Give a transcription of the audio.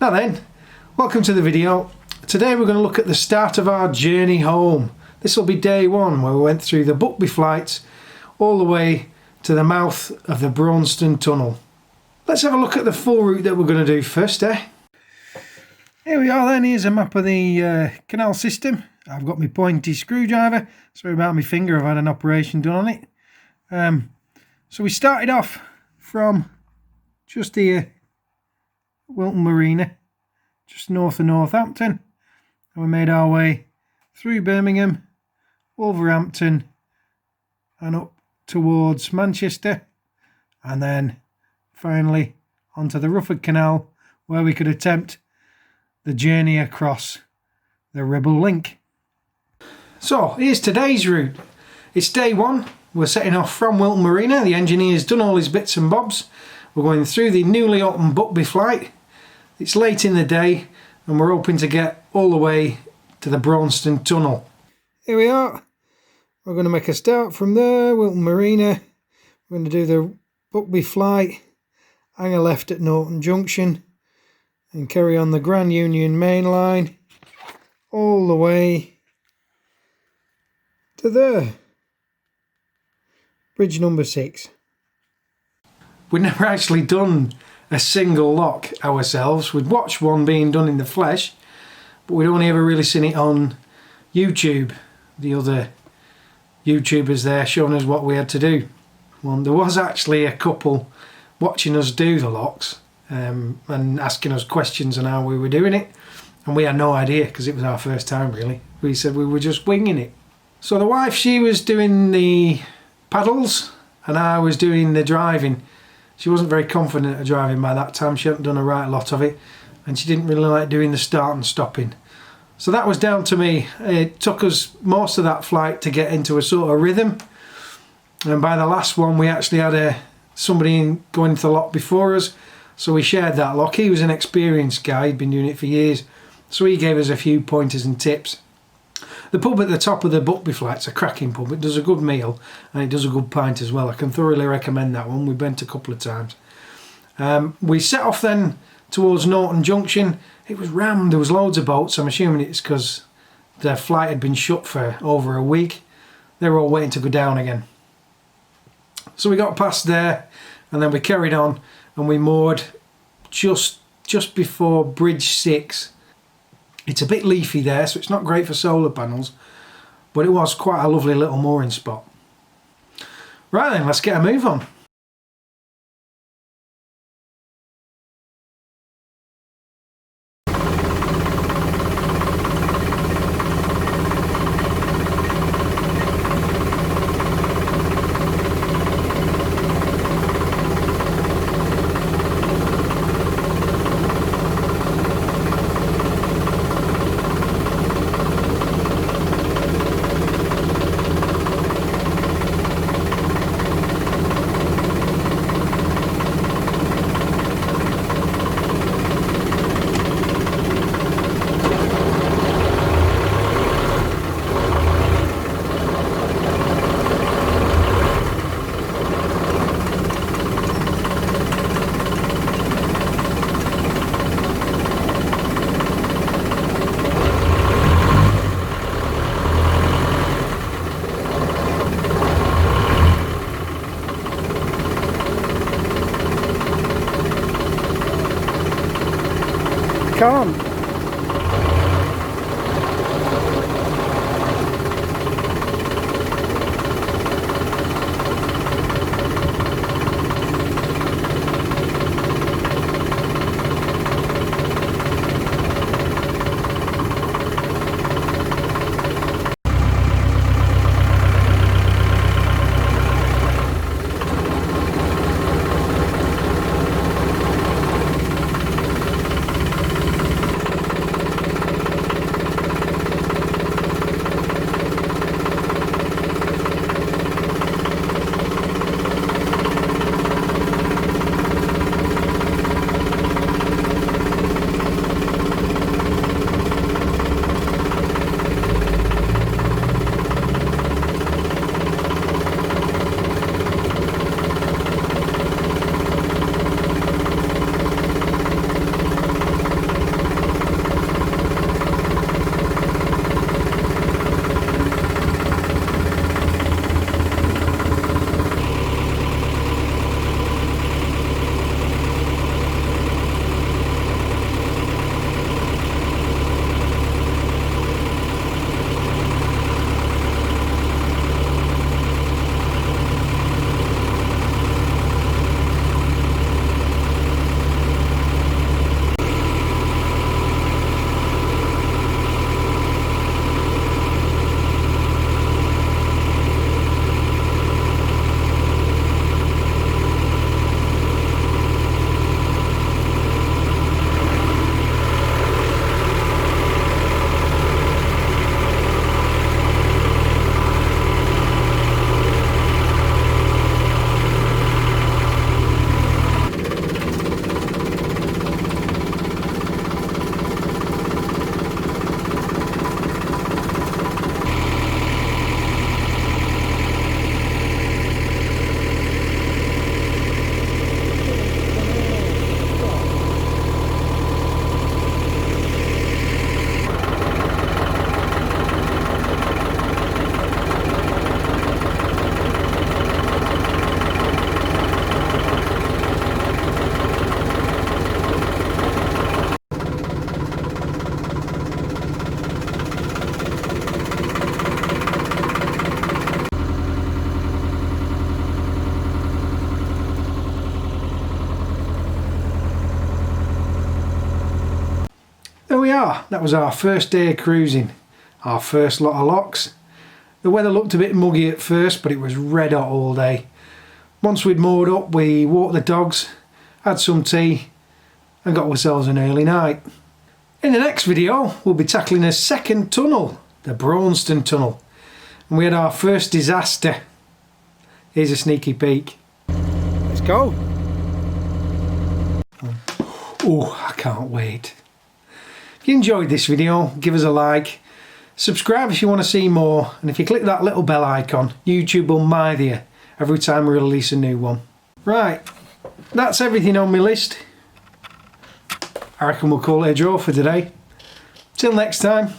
Now then, welcome to the video. Today we're going to look at the start of our journey home. This will be day one, where we went through the Buckby flights all the way to the mouth of the Braunston Tunnel. Let's have a look at the full route that we're going to do first, eh? Here we are then, here's a map of the canal system. I've got my pointy screwdriver, sorry about my finger, I've had an operation done on it. So we started off from just here, Wilton Marina, just north of Northampton, and we made our way through Birmingham, Wolverhampton and up towards Manchester, and then finally onto the Rufford Canal, where we could attempt the journey across the Ribble Link. So here's today's route. It's day one. We're setting off from Wilton Marina. The engineer's done all his bits and bobs. We're going through the newly opened Buckby flight. It's late in the day and we're hoping to get all the way to the Braunston Tunnel. Here we are. We're going to make a start from there, Wilton Marina. We're going to do the Buckby flight, hang a left at Norton Junction and carry on the Grand Union main line all the way to there. Bridge number 6. We'd never actually done a single lock ourselves. We'd watched one being done in the flesh, but we'd only ever really seen it on YouTube. The other YouTubers there showing us what we had to do. Well, there was actually a couple watching us do the locks and asking us questions on how we were doing it, and we had no idea because it was our first time really. We said we were just winging it. So the wife, she was doing the paddles and I was doing the driving. She wasn't very confident at driving by that time. She hadn't done a right lot of it and she didn't really like doing the start and stopping. So that was down to me. It took us most of that flight to get into a sort of rhythm, and by the last one we actually had somebody going into the lock before us, so we shared that lock. He was an experienced guy, he'd been doing it for years, so he gave us a few pointers and tips. The pub at the top of the Buckby flight's a cracking pub. It does a good meal and it does a good pint as well. I can thoroughly recommend that one. We went a couple of times. We set off then towards Norton Junction. It was rammed, there was loads of boats. I'm assuming it's because their flight had been shut for over a week. They were all waiting to go down again. So we got past there and then we carried on and we moored just before Bridge 6. It's a bit leafy there, so it's not great for solar panels, but it was quite a lovely little mooring spot. Right then, let's get a move on. Can't. There we are, that was our first day of cruising, our first lot of locks. The weather looked a bit muggy at first, but it was red hot all day. Once we'd moored up, we walked the dogs, had some tea and got ourselves an early night. In the next video we'll be tackling a second tunnel, the Braunston Tunnel, and we had our first disaster. Here's a sneaky peek. Let's go. Oh, I can't wait. If you enjoyed this video, give us a like, subscribe if you want to see more, and if you click that little bell icon, YouTube will mind you every time we release a new one. Right, that's everything on my list. I reckon we'll call it a draw for today. Till next time.